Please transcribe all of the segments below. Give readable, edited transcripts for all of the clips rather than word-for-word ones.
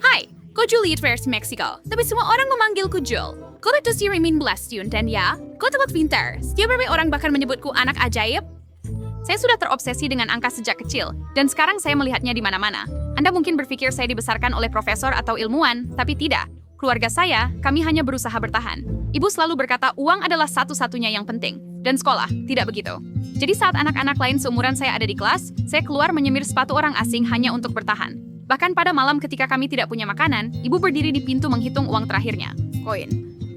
Hai, ko Juliet versi Meksiko, tapi semua orang memanggilku Jul. Ko itu si Rimin Blastun dan ya, ko tempat pintar. Setiap orang bahkan menyebutku anak ajaib. Saya sudah terobsesi dengan angka sejak kecil, dan sekarang saya melihatnya di mana-mana. Anda mungkin berpikir saya dibesarkan oleh profesor atau ilmuwan, tapi tidak. Keluarga saya, kami hanya berusaha bertahan. Ibu selalu berkata uang adalah satu-satunya yang penting. Dan sekolah, tidak begitu. Jadi saat anak-anak lain seumuran saya ada di kelas, saya keluar menyemir sepatu orang asing hanya untuk bertahan. Bahkan pada malam ketika kami tidak punya makanan, ibu berdiri di pintu menghitung uang terakhirnya. Koin.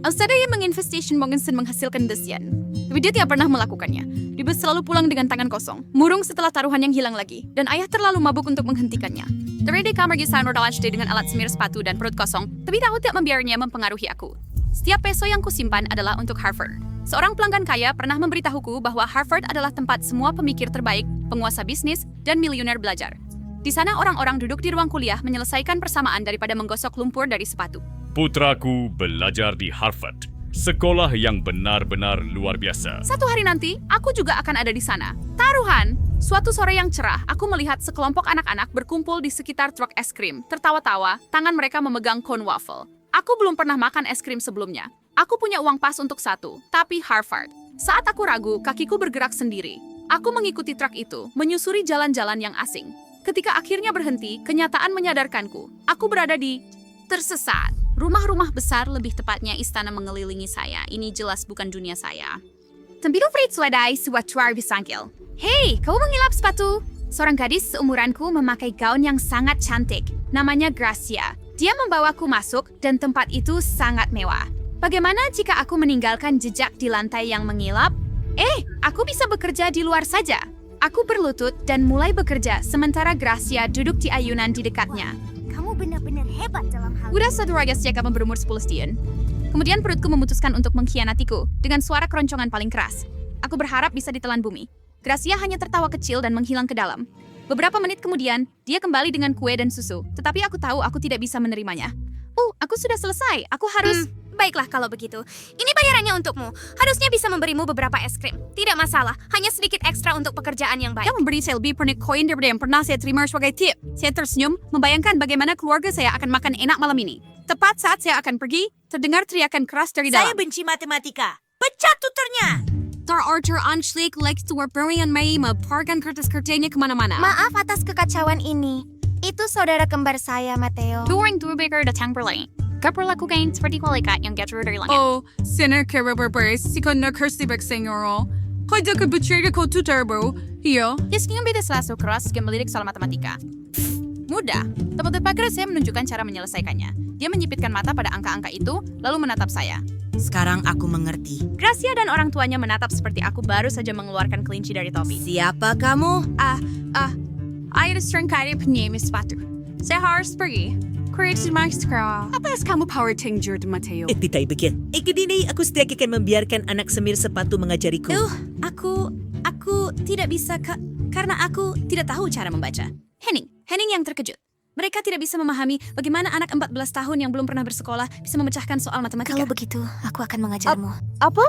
Alsada yang menginvestasi Morgenstern menghasilkan desian. Tapi dia tidak pernah melakukannya. Dia selalu pulang dengan tangan kosong, murung setelah taruhan yang hilang lagi, dan ayah terlalu mabuk untuk menghentikannya. Dari di kamar Gisain Rodalajde dengan alat semir sepatu dan perut kosong, tapi aku tidak membiarnya mempengaruhi aku. Setiap peso yang kusimpan adalah untuk Harvard. Seorang pelanggan kaya pernah memberitahuku bahwa Harvard adalah tempat semua pemikir terbaik, penguasa bisnis, dan miliuner belajar. Di sana orang-orang duduk di ruang kuliah menyelesaikan persamaan daripada menggosok lumpur dari sepatu. Putraku belajar di Harvard, sekolah yang benar-benar luar biasa. Satu hari nanti, aku juga akan ada di sana. Taruhan! Suatu sore yang cerah, aku melihat sekelompok anak-anak berkumpul di sekitar truk es krim, tertawa-tawa, tangan mereka memegang cone waffle. Aku belum pernah makan es krim sebelumnya. Aku punya uang pas untuk satu, tapi Harvard. Saat aku ragu, kakiku bergerak sendiri. Aku mengikuti truk itu, menyusuri jalan-jalan yang asing. Ketika akhirnya berhenti, kenyataan menyadarkanku. Aku berada di tersesat. Rumah-rumah besar, lebih tepatnya istana mengelilingi saya. Ini jelas bukan dunia saya. Tembiru Fritz Wadai Suwatuar Bisangkil. Hei, kau mengilap sepatu? Seorang gadis seumuranku memakai gaun yang sangat cantik. Namanya Gracia. Dia membawaku masuk dan tempat itu sangat mewah. Bagaimana jika aku meninggalkan jejak di lantai yang mengilap? Aku bisa bekerja di luar saja. Aku berlutut dan mulai bekerja sementara Gracia duduk di ayunan di dekatnya. Kamu benar-benar hebat dalam hal Udah satu raga sejak kamu berumur 10 tahun. Kemudian perutku memutuskan untuk mengkhianatiku dengan suara keroncongan paling keras. Aku berharap bisa ditelan bumi. Gracia hanya tertawa kecil dan menghilang ke dalam. Beberapa menit kemudian, dia kembali dengan kue dan susu. Tetapi aku tahu aku tidak bisa menerimanya. Aku sudah selesai. Aku harus... Baiklah kalau begitu. Ini bayarannya untukmu. Harusnya bisa memberimu beberapa es krim. Tidak masalah, hanya sedikit ekstra untuk pekerjaan yang baik. Dia memberi saya lebih banyak koin daripada yang pernah saya terima sebagai tip. Saya tersenyum, membayangkan bagaimana keluarga saya akan makan enak malam ini. Tepat saat saya akan pergi, terdengar teriakan keras dari dalam. Saya benci matematika. Pecat tutornya! Tar Arthur Anschlik likes to work brilliant May meparkan kertas-kerjanya kemana-mana. Maaf atas kekacauan ini. Itu saudara kembar saya, Mateo. During Dubeker datang berlain. Kaperlakukan seperti kualikat yang jatuh dari langit. Sinner kaya berbers, si kanya kersibek senyoro. Kaya ka betrayed ko to turbo, hiyo. Yes, yung beda selaso keras yang melirik soal matematika. Mudah. Tepat-tepat keras saya menunjukkan cara menyelesaikannya. Dia menyipitkan mata pada angka-angka itu, lalu menatap saya. Sekarang aku mengerti. Gracia dan orang tuanya menatap seperti aku baru saja mengeluarkan kelinci dari topi. Siapa kamu? I ada sering kaya penyemi sepatu. Saya harus pergi. Creative Maestro. Apa kamu power changer, Mateo? Tidak begin. Ikidini aku tidak akan membiarkan anak semir sepatu mengajariku. Aku tidak bisa karena aku tidak tahu cara membaca. Henning yang terkejut. Mereka tidak bisa memahami bagaimana anak 14 tahun yang belum pernah bersekolah bisa memecahkan soal matematika. Kalau begitu, aku akan mengajarmu. Apa?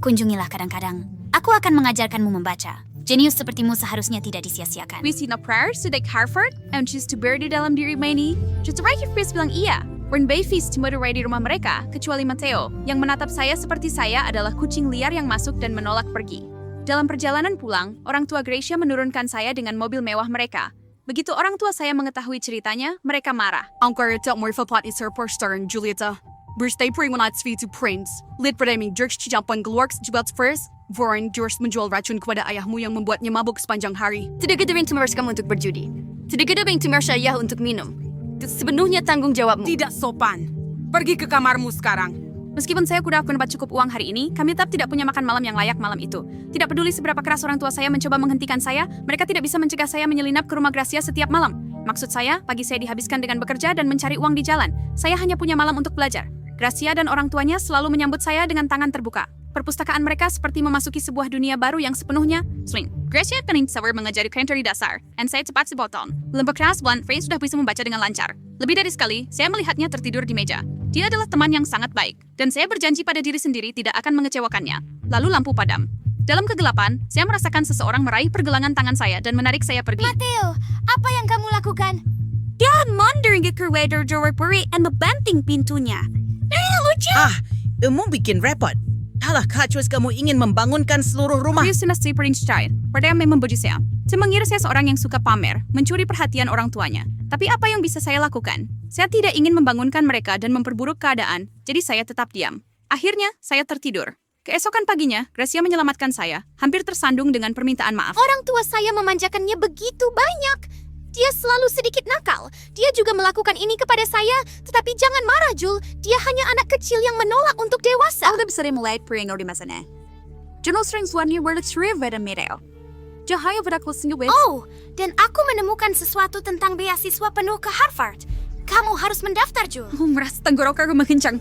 Kunjungilah kadang-kadang. Aku akan mengajarkanmu membaca. Jenius sepertimu seharusnya tidak disia-siakan. We see no prayers to take Harvard and choose to bury di dalam diri Manny. Just terakhir Chris bilang iya. When Bayfeast menurai di rumah mereka, kecuali Mateo, yang menatap saya seperti saya adalah kucing liar yang masuk dan menolak pergi. Dalam perjalanan pulang, orang tua Gracia menurunkan saya dengan mobil mewah mereka. Begitu orang tua saya mengetahui ceritanya, mereka marah. Ang kaya tak mo ifapat is her poster Julieta. Birthday pre manat to Prince. Lit pradaming jerks chijampan galorks jubats first. Vorin, George menjual racun kepada ayahmu yang membuatnya mabuk sepanjang hari. Tidak gede ring tumors kamu untuk berjudi. Tidak gede ring tumors ayah untuk minum. Itu sepenuhnya tanggung jawabmu. Tidak sopan. Pergi ke kamarmu sekarang. Meskipun saya sudah mendapat cukup uang hari ini, kami tetap tidak punya makan malam yang layak malam itu. Tidak peduli seberapa keras orang tua saya mencoba menghentikan saya, mereka tidak bisa mencegah saya menyelinap ke rumah Gracia setiap malam. Maksud saya, pagi saya dihabiskan dengan bekerja dan mencari uang di jalan. Saya hanya punya malam untuk belajar. Gracia dan orang tuanya selalu menyambut saya dengan tangan terbuka. Perpustakaan mereka seperti memasuki sebuah dunia baru yang sepenuhnya swing. Gracia paling sabar mengajari kalian dari dasar, dan saya cepat sebotol. Lembek keras Blunt Face sudah bisa membaca dengan lancar. Lebih dari sekali, saya melihatnya tertidur di meja. Dia adalah teman yang sangat baik, dan saya berjanji pada diri sendiri tidak akan mengecewakannya. Lalu lampu padam. Dalam kegelapan, saya merasakan seseorang meraih pergelangan tangan saya dan menarik saya pergi. Mateo, apa yang kamu lakukan? Dia mandering ke weather peri and membanting pintunya. Lucu. Kamu bikin repot. Halah kacus kamu ingin membangunkan seluruh rumah. Saya sudah Prince pada yang memang baju saya. Saya mengira saya seorang yang suka pamer, mencuri perhatian orang tuanya. Tapi apa yang bisa saya lakukan? Saya tidak ingin membangunkan mereka dan memperburuk keadaan, jadi saya tetap diam. Akhirnya, saya tertidur. Keesokan paginya, Gracia menyelamatkan saya, hampir tersandung dengan permintaan maaf. Orang tua saya memanjakannya begitu banyak. Dia selalu sedikit nakal. Dia juga melakukan ini kepada saya. Tetapi jangan marah, Jul. Dia hanya anak kecil yang menolak untuk dewasa. Ako bisa rin mulai peringaw di masa na. Juno strings one year where it's rivet and mireo. Jahaya pada closing the with. Oh, dan aku menemukan sesuatu tentang beasiswa penuh ke Harvard. Kamu harus mendaftar, Jul. Merasa tenggorokanku mengencang.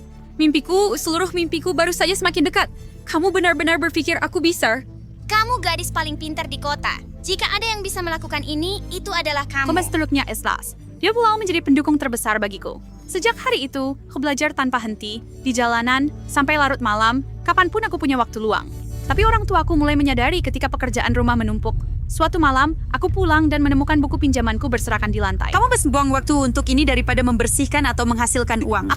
Seluruh mimpiku baru saja semakin dekat. Kamu benar-benar berpikir aku bisa? Kamu gadis paling pintar di kota. Jika ada yang bisa melakukan ini, itu adalah kamu. Kemas teluknya Eslas. Dia pulau menjadi pendukung terbesar bagiku. Sejak hari itu, aku belajar tanpa henti, di jalanan, sampai larut malam, kapanpun aku punya waktu luang. Tapi orang tuaku mulai menyadari ketika pekerjaan rumah menumpuk. Suatu malam, aku pulang dan menemukan buku pinjamanku berserakan di lantai. Kamu bisa buang waktu untuk ini daripada membersihkan atau menghasilkan uang.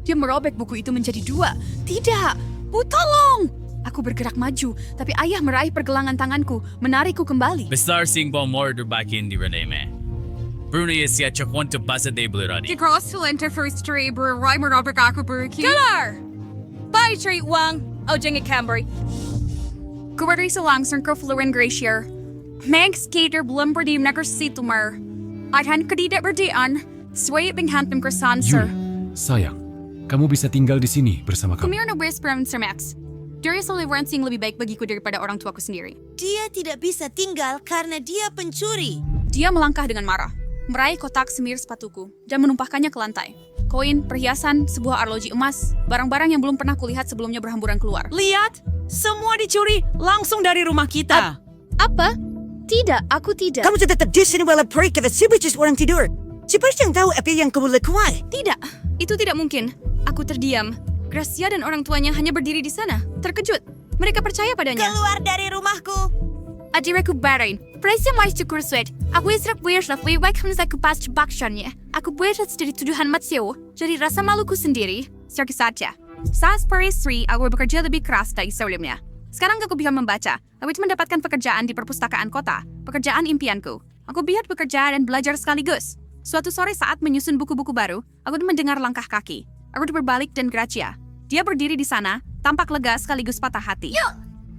Dia merobek buku itu menjadi dua. Tidak! Bu, tolong! Aku bergerak maju, tapi ayah meraih pergelangan tanganku, menarikku kembali. Besar sing bom morder bakin di Reneme. Bruno is ya chakwanta basa de bluradi. Cross to enter first tree, berai merobek aku beriki. Galar! Bye, Tree Wang! O jengit Cambry. Kuwari sa langsung ko Florent Gracier. Meg skater blumber di nakarsitumar. At han kadidat berdian, sway binghantem kersanser. Sayang, kamu bisa tinggal di sini bersama kami. Kumir na whisper Sir Max. Darius Oliver-Ransing lebih baik bagiku daripada orang tuaku sendiri. Dia tidak bisa tinggal karena dia pencuri. Dia melangkah dengan marah, meraih kotak semir sepatuku, dan menumpahkannya ke lantai. Koin, perhiasan, sebuah arloji emas, barang-barang yang belum pernah kulihat sebelumnya berhamburan keluar. Lihat, semua dicuri langsung dari rumah kita. Apa? Tidak, aku tidak. Kamu tetap di sini walau pergi ke sibuk orang tidur. Siapa yang tahu apa yang kamu lakukan? Tidak, itu tidak mungkin. Aku terdiam. Gracia dan orang tuanya hanya berdiri di sana, terkejut. Mereka percaya padanya. Keluar dari rumahku. Adireku barain. Presya mais cukur sweat. Aku israk buirs lah wewek hamza kupas cebaksannya. Aku buirs dari tuduhan matseo. Jadi rasa maluku sendiri. Sakit saja. Saat Paris 3, aku bekerja lebih keras dari sebelumnya. Sekarang aku bisa membaca. Aku mendapatkan pekerjaan di perpustakaan kota. Pekerjaan impianku. Aku biar bekerja dan belajar sekaligus. Suatu sore saat menyusun buku-buku baru, aku mendengar langkah kaki. Aku berbalik dan Gracia. Dia berdiri di sana, tampak lega sekaligus patah hati. Yuk,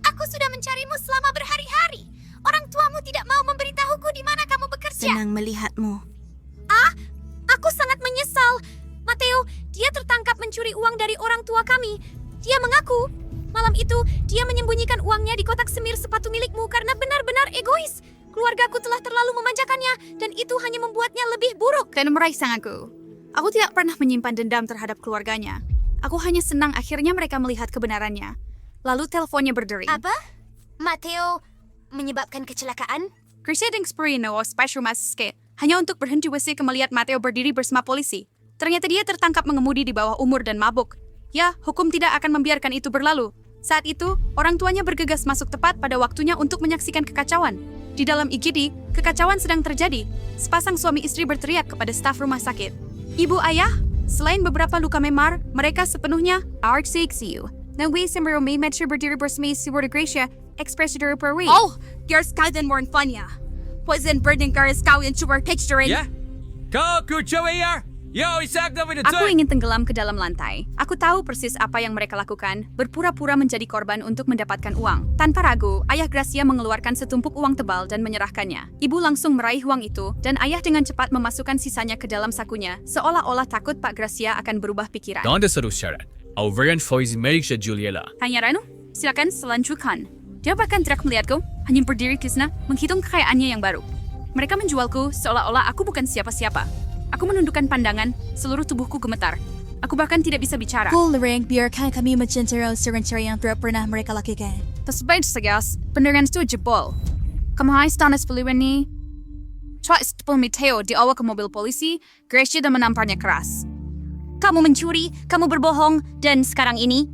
aku sudah mencarimu selama berhari-hari. Orang tuamu tidak mau memberitahuku di mana kamu bekerja. Senang melihatmu. Aku sangat menyesal. Matteo, dia tertangkap mencuri uang dari orang tua kami. Dia mengaku, malam itu dia menyembunyikan uangnya di kotak semir sepatu milikmu karena benar-benar egois. Keluargaku telah terlalu memanjakannya, dan itu hanya membuatnya lebih buruk. Dan meraih aku. Aku tidak pernah menyimpan dendam terhadap keluarganya. Aku hanya senang akhirnya mereka melihat kebenarannya. Lalu teleponnya berdering. Apa? Matteo menyebabkan kecelakaan? Gracia dan Sperino special maske hanya untuk berhenti wesi melihat Matteo berdiri bersama polisi. Ternyata dia tertangkap mengemudi di bawah umur dan mabuk. Ya, hukum tidak akan membiarkan itu berlalu. Saat itu, orang tuanya bergegas masuk tepat pada waktunya untuk menyaksikan kekacauan. Di dalam IGD, kekacauan sedang terjadi. Sepasang suami istri berteriak kepada staf rumah sakit. Ibu, ayah, selain beberapa luka memar, mereka sepenuhnya RCXU. Dan we sembari main match berdiri bersama si Gracia, ekspresi dari perwi. Oh, garis kalian more fun ya. Poison burning garis kalian super picturing. Ya? Kau kucawayar? Yo, isak na Aku ingin tenggelam ke dalam lantai. Aku tahu persis apa yang mereka lakukan, berpura-pura menjadi korban untuk mendapatkan uang. Tanpa ragu, ayah Gracia mengeluarkan setumpuk uang tebal dan menyerahkannya. Ibu langsung meraih uang itu, dan ayah dengan cepat memasukkan sisanya ke dalam sakunya, seolah-olah takut Pak Gracia akan berubah pikiran. Donda seru syarat. Auveran foiz merik siya Juliela. Hanya Rano, silakan selanjutkan. Dia bahkan tidak melihatku, hanya berdiri di sana, menghitung kekayaannya yang baru. Mereka menjualku seolah-olah aku bukan siapa-siapa. Aku menundukkan pandangan, seluruh tubuhku gemetar. Aku bahkan tidak bisa bicara. Lering, biarkan kami mencintero serencana yang tidak pernah mereka lakukan. Tersebut segas, beneran itu jebol. Kamu hai stanas peluan ni. Twice Matteo dibawa ke mobil polisi, Gracia dan menamparnya keras. Kamu mencuri, kamu berbohong, dan sekarang ini,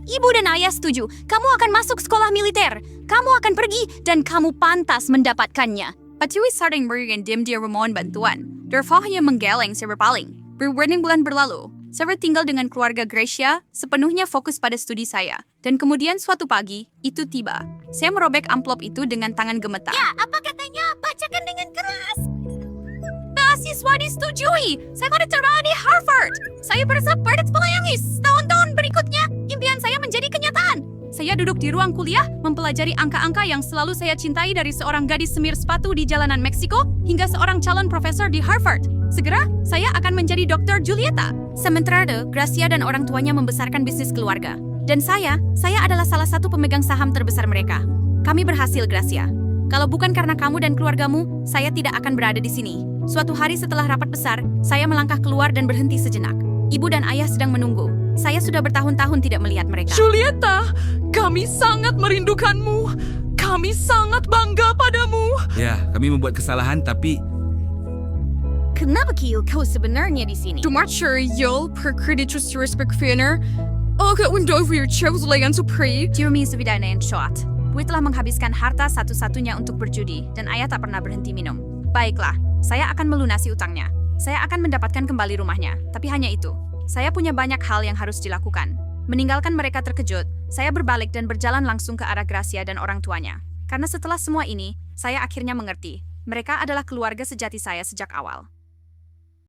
ibu dan ayah setuju. Kamu akan masuk sekolah militer. Kamu akan pergi, dan kamu pantas mendapatkannya. Patui sering berikan dim dia memohon bantuan. Derval hanya menggeleng saya berpaling. Beberapa bulan berlalu, saya tinggal dengan keluarga Gracia, sepenuhnya fokus pada studi saya. Dan kemudian suatu pagi, itu tiba. Saya merobek amplop itu dengan tangan gemetar. Ya, apa katanya? Bacakan dengan keras. Mahasiswa disetujui. Saya mau diterima di Harvard. Saya berasa berdets melayangis. Tahun-tahun berikutnya, impian saya menjadi kenyataan. Saya duduk di ruang kuliah, mempelajari angka-angka yang selalu saya cintai dari seorang gadis semir sepatu di jalanan Meksiko hingga seorang calon profesor di Harvard. Segera, saya akan menjadi Dr. Julieta. Sementara itu, Gracia dan orang tuanya membesarkan bisnis keluarga. Dan saya adalah salah satu pemegang saham terbesar mereka. Kami berhasil, Gracia. Kalau bukan karena kamu dan keluargamu, saya tidak akan berada di sini. Suatu hari setelah rapat besar, saya melangkah keluar dan berhenti sejenak. Ibu dan ayah sedang menunggu. Saya sudah bertahun-tahun tidak melihat mereka. Julieta, kami sangat merindukanmu. Kami sangat bangga padamu. Ya, kami membuat kesalahan tapi Kenapa Kiel kau sebenarnya di sini? Tumacher yol per kreditus respect finer. Agak windover Chelsea supri. Jeremy Subidana and Shot. Gue telah menghabiskan harta satu-satunya untuk berjudi dan ayah tak pernah berhenti minum. Baiklah, saya akan melunasi utangnya. Saya akan mendapatkan kembali rumahnya. Tapi hanya itu. Saya punya banyak hal yang harus dilakukan. Meninggalkan mereka terkejut, saya berbalik dan berjalan langsung ke arah Gracia dan orang tuanya. Karena setelah semua ini, saya akhirnya mengerti. Mereka adalah keluarga sejati saya sejak awal.